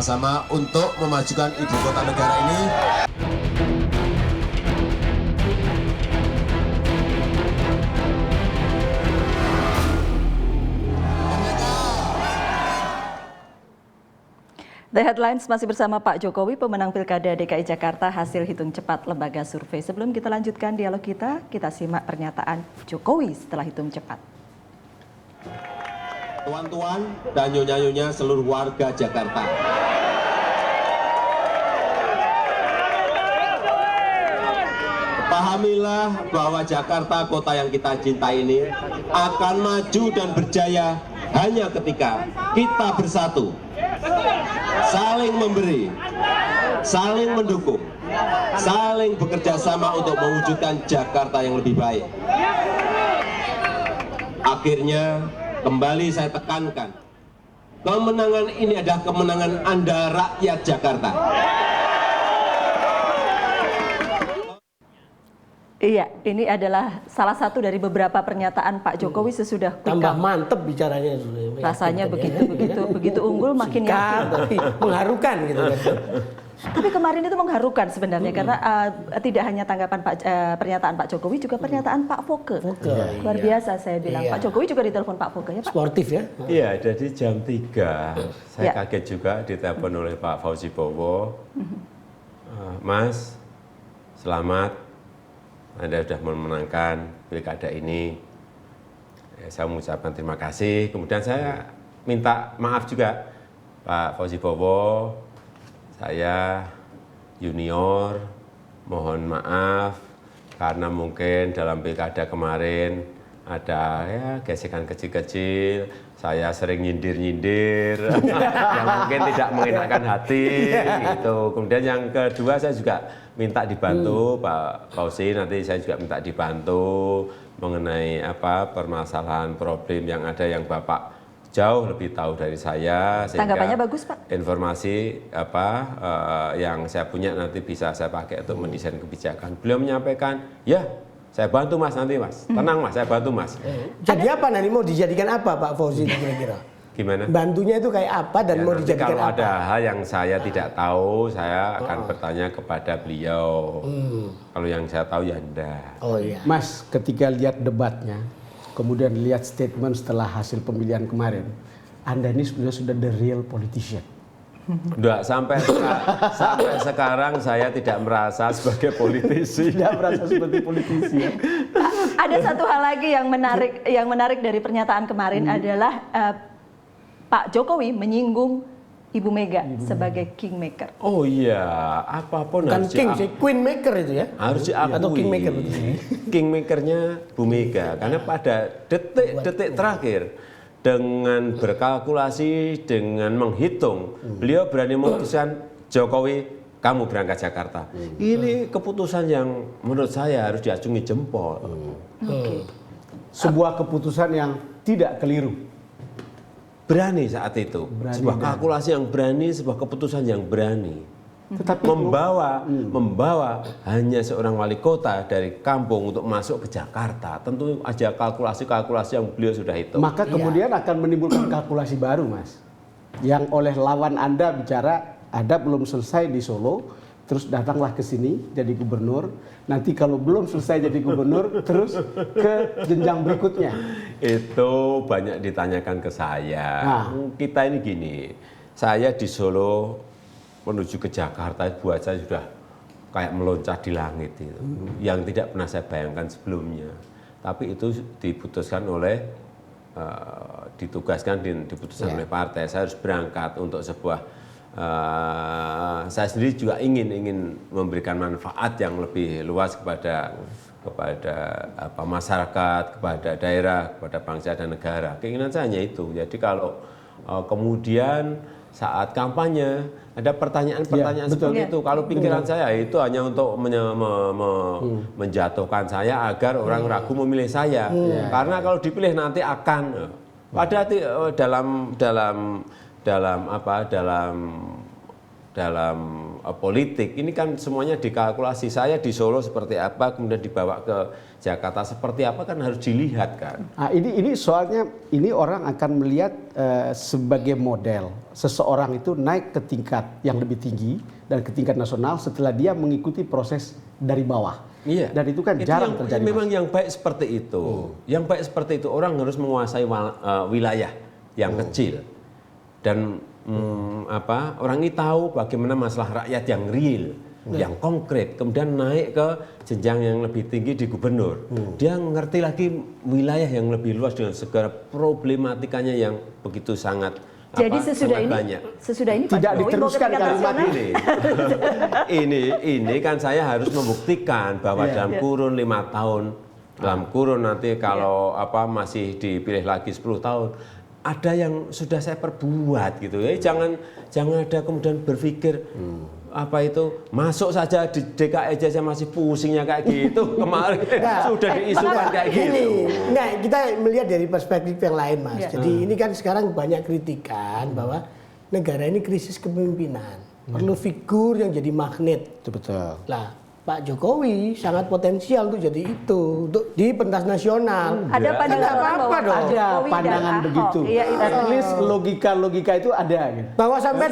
bersama-sama untuk memajukan ibu kota negara ini. The Headlines masih bersama Pak Jokowi, pemenang Pilkada DKI Jakarta hasil hitung cepat lembaga survei. Sebelum kita lanjutkan dialog kita simak pernyataan Jokowi setelah hitung cepat. Tuan-tuan dan nyonya-nyonya seluruh warga Jakarta. Pahamilah bahwa Jakarta, kota yang kita cintai ini, akan maju dan berjaya hanya ketika kita bersatu, saling memberi, saling mendukung, saling bekerja sama untuk mewujudkan Jakarta yang lebih baik. Akhirnya, kembali saya tekankan, kemenangan ini adalah kemenangan Anda rakyat Jakarta. Iya, ini adalah salah satu dari beberapa pernyataan Pak Jokowi sesudah quick tambah count. mantep bicaranya. Rasanya begitu unggul makin yakin. Mengharukan gitu kan. Tapi kemarin itu mengharukan sebenarnya karena tidak hanya tanggapan pernyataan Pak Jokowi, juga pernyataan Pak Foke. Luar biasa saya bilang. Pak Jokowi juga ditelepon Pak Foke ya Pak? Sportif ya. Iya, jadi jam 3 saya kaget juga ditelepon oleh Pak Fauzi Bowo. Mas, selamat, Anda sudah memenangkan pilkada ini. Saya mengucapkan terima kasih. Kemudian saya minta maaf juga Pak Fauzi Bowo. Saya junior, mohon maaf karena mungkin dalam pilkada kemarin ada ya gesekan kecil-kecil, saya sering nyindir-nyindir yang mungkin tidak mengenakan hati gitu. Kemudian yang kedua saya juga minta dibantu Pak Fauzi, nanti saya juga minta dibantu mengenai apa permasalahan problem yang ada yang Bapak jauh lebih tahu dari saya, sehingga Tanggapannya bagus, Pak. informasi apa yang saya punya nanti bisa saya pakai untuk mendesain kebijakan. Beliau menyampaikan, ya saya bantu Mas nanti Mas, tenang Mas, saya bantu Mas. Jadi apa nanti mau dijadikan apa Pak Fauzi kira-kira? Gimana? Bantunya itu kayak apa dan Ya, mau nanti dijadikan kalau apa? ada hal yang saya tidak tahu, saya akan bertanya kepada beliau. Kalau yang saya tahu ya enggak. Oh iya. Mas, ketika lihat debatnya, kemudian lihat statement setelah hasil pemilihan kemarin, Anda ini sebenarnya sudah the real politician. Enggak, sampai sekarang saya tidak merasa sebagai politisi. Tidak merasa seperti politisi. Ada satu hal lagi yang menarik dari pernyataan kemarin adalah Pak Jokowi menyinggung Ibu Mega sebagai kingmaker. Oh iya, apapun Bukan harus king sih, queen maker itu ya. harus diakui. Atau kingmaker betul. Kingmakernya Bu Mega, karena pada detik-detik terakhir dengan berkalkulasi, dengan menghitung, beliau berani memutuskan Jokowi, kamu berangkat Jakarta. Ini keputusan yang menurut saya harus diacungi jempol. Sebuah keputusan yang tidak keliru. Berani saat itu, sebuah kalkulasi yang berani, sebuah keputusan yang berani. Tetapi membawa hanya seorang wali kota dari kampung untuk masuk ke Jakarta. Tentu aja kalkulasi-kalkulasi yang beliau sudah hitung. maka kemudian akan menimbulkan kalkulasi baru, Mas. Yang oleh lawan Anda bicara, Anda belum selesai di Solo, terus datanglah ke sini jadi gubernur. Nanti kalau belum selesai jadi gubernur, terus ke jenjang berikutnya. Itu banyak ditanyakan ke saya. Nah. Kita ini gini, saya di Solo menuju ke Jakarta buat saya sudah kayak meloncat di langit itu. Yang tidak pernah saya bayangkan sebelumnya. Tapi itu diputuskan oleh diputuskan oleh partai. Saya harus berangkat untuk sebuah saya sendiri juga ingin memberikan manfaat yang lebih luas kepada masyarakat, kepada daerah, kepada bangsa dan negara. Keinginan saya hanya itu. Jadi kalau kemudian saat kampanye ada pertanyaan-pertanyaan seperti itu, kalau pikiran saya itu hanya untuk menjatuhkan saya agar orang ragu memilih saya. Karena kalau dipilih nanti akan dalam politik. Ini kan semuanya dikalkulasi. Saya di Solo seperti apa, kemudian dibawa ke Jakarta seperti apa kan harus dilihat kan. Nah, ini soalnya ini orang akan melihat sebagai model seseorang itu naik ke tingkat yang lebih tinggi dan ke tingkat nasional setelah dia mengikuti proses dari bawah. Iya. Dan itu kan jarang terjadi. Memang yang baik seperti itu. Yang baik seperti itu orang harus menguasai wilayah yang kecil dan orang ini tahu bagaimana masalah rakyat yang real, yang konkret, kemudian naik ke jenjang yang lebih tinggi di gubernur. Dia ngerti lagi wilayah yang lebih luas dengan segala problematikanya yang begitu sangat. Jadi sesudah ini Pak tidak Jokowi diteruskan kalimat ini kan saya harus membuktikan bahwa dalam kurun 5 tahun, dalam kurun nanti kalau masih dipilih lagi 10 tahun, ada yang sudah saya perbuat gitu ya. Jangan ada kemudian berpikir masuk saja di DKI aja saya masih pusingnya kayak gitu. Kemarin sudah diisukan kayak gitu. Enggak, kita melihat dari perspektif yang lain, Mas. Jadi ini kan sekarang banyak kritikan bahwa negara ini krisis kepemimpinan. Perlu figur yang jadi magnet. Betul. Lah, Pak Jokowi sangat potensial untuk jadi itu untuk di pentas nasional. Ada pandangan orang bahwa dong. Ada pandangan begitu. Iya, At least logika itu ada gitu. Bahwa sampai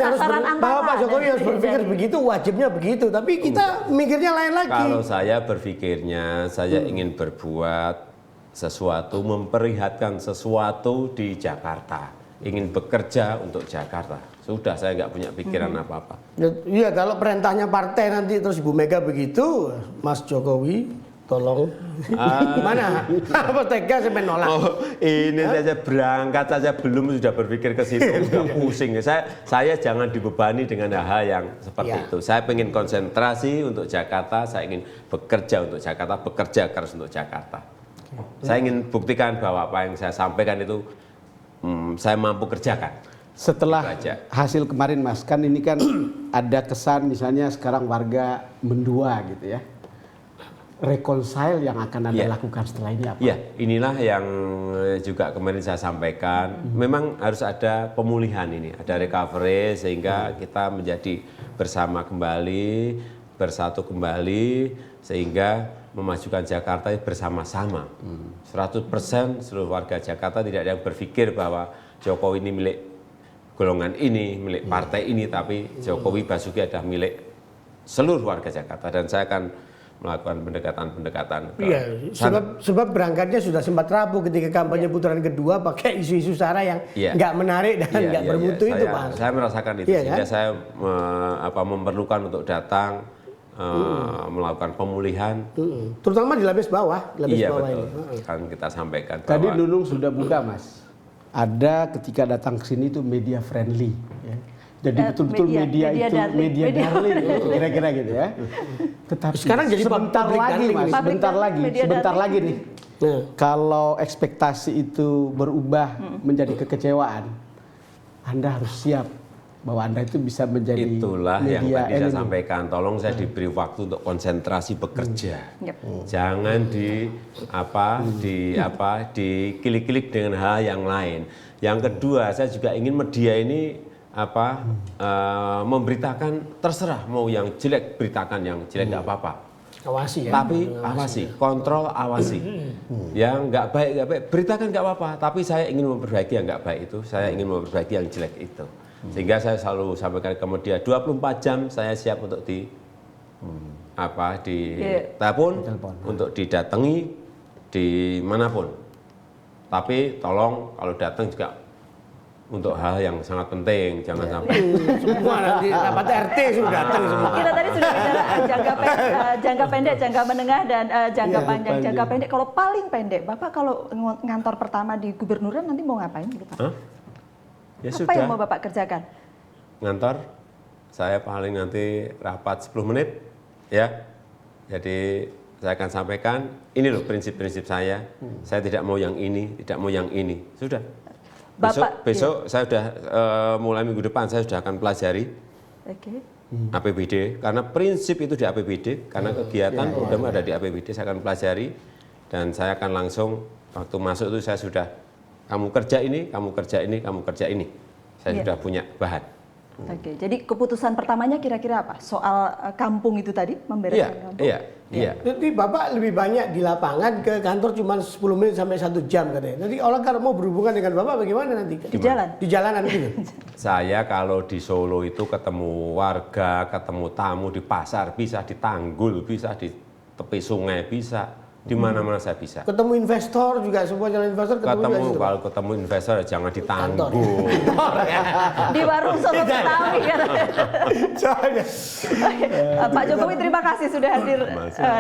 bahwa Pak Jokowi harus berpikir terjadi. begitu, wajibnya begitu. Tapi kita mikirnya lain lagi. Kalau saya berpikirnya, saya ingin berbuat sesuatu, memperlihatkan sesuatu di Jakarta. Ingin bekerja untuk Jakarta. Sudah, saya nggak punya pikiran apa-apa. Iya, kalau perintahnya partai nanti terus Ibu Mega begitu, Mas Jokowi tolong. Gimana? Apa tega sampai nolak? Ini saja berangkat saja belum sudah berpikir ke situ, sudah pusing. Saya jangan dibebani dengan hal yang seperti itu. Saya ingin konsentrasi untuk Jakarta, saya ingin bekerja untuk Jakarta, bekerja keras untuk Jakarta. Saya ingin buktikan bahwa apa yang saya sampaikan itu saya mampu kerjakan. Setelah hasil kemarin, Mas, kan ini kan ada kesan misalnya sekarang warga mendua gitu ya. Reconcile yang akan Anda lakukan setelah ini apa? Iya, inilah yang juga kemarin saya sampaikan. Memang harus ada pemulihan ini, ada recovery sehingga kita menjadi bersama kembali, bersatu kembali sehingga memajukan Jakarta bersama-sama. 100% seluruh warga Jakarta tidak ada yang berpikir bahwa Jokowi ini milik golongan ini, milik partai ini, tapi Jokowi Basuki adalah milik seluruh warga Jakarta dan saya akan melakukan pendekatan-pendekatan. Iya, sebab berangkatnya sudah sempat rapuh ketika kampanye putaran kedua pakai isu-isu sara yang nggak menarik dan nggak bermutu itu, Pak. Saya merasakan itu, sehingga saya memerlukan untuk datang melakukan pemulihan, terutama di lapis bawah, betul. ini. Kan kita sampaikan. Tadi Nunung sudah buka, Mas. Ada ketika datang ke sini itu media friendly. Ya. Jadi betul-betul media darling, kira-kira gitu ya. Tetapi sekarang jadi sebentar lagi, Mas, sebentar lagi nih. Kalau ekspektasi itu berubah menjadi kekecewaan, Anda harus siap bahwa Anda itu bisa menjadi itulah yang media tadi saya sampaikan. Tolong saya diberi waktu untuk konsentrasi bekerja. Jangan dikilik-kilik dengan hal yang lain. Yang kedua, saya juga ingin media ini memberitakan, terserah mau yang jelek beritakan, yang jelek nggak apa-apa. Awasi ya. Tapi awasi, kontrol, awasi. Yang nggak baik beritakan nggak apa-apa. Tapi saya ingin memperbaiki yang nggak baik itu. Saya ingin memperbaiki yang jelek itu. Sehingga saya selalu sampaikan ke media 24 jam saya siap untuk telepon, untuk didatangi dimanapun. Tapi tolong kalau datang juga untuk hal yang sangat penting, jangan sampai semua nanti rapat RT sudah datang semua. Kita tadi sudah bicara jangka pendek, jangka menengah dan jangka panjang. Jangka pendek, kalau paling pendek, Bapak kalau ngantor pertama di gubernuran nanti mau ngapain dulu, Pak? Ya apa sudah. yang mau Bapak kerjakan? Ngantor, saya paling nanti rapat 10 menit, ya. Jadi saya akan sampaikan, ini loh prinsip-prinsip saya. Saya tidak mau yang ini, tidak mau yang ini. Sudah. Besok saya sudah mulai minggu depan saya sudah akan pelajari APBD, karena prinsip itu di APBD, karena kegiatan program ada di APBD, saya akan pelajari dan saya akan langsung waktu masuk itu saya sudah kamu kerja ini, kamu kerja ini, kamu kerja ini. Saya sudah punya bahan. Oke, jadi keputusan pertamanya kira-kira apa? Soal kampung itu tadi, membereskan kampung? Iya. Jadi Bapak lebih banyak di lapangan, ke kantor cuma 10 menit sampai 1 jam katanya. Nanti orang kalau mau berhubungan dengan Bapak bagaimana nanti? Di jalan? Di jalanan gitu. Saya kalau di Solo itu ketemu warga, ketemu tamu di pasar, bisa di Tanggul, bisa di tepi sungai, bisa. Di mana-mana saya bisa. Ketemu investor juga, semua jalan investor ketemu Kalau ketemu investor jangan di Tanggul. Di warung soto Betawi katanya. Pak Jokowi terima kasih sudah hadir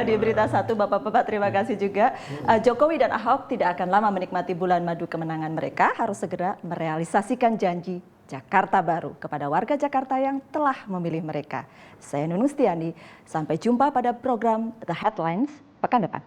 di Berita Satu. Bapak-bapak terima kasih juga. Jokowi dan Ahok tidak akan lama menikmati bulan madu kemenangan mereka, harus segera merealisasikan janji Jakarta Baru kepada warga Jakarta yang telah memilih mereka. Saya Nunung Stiani, sampai jumpa pada program The Headlines pekan depan.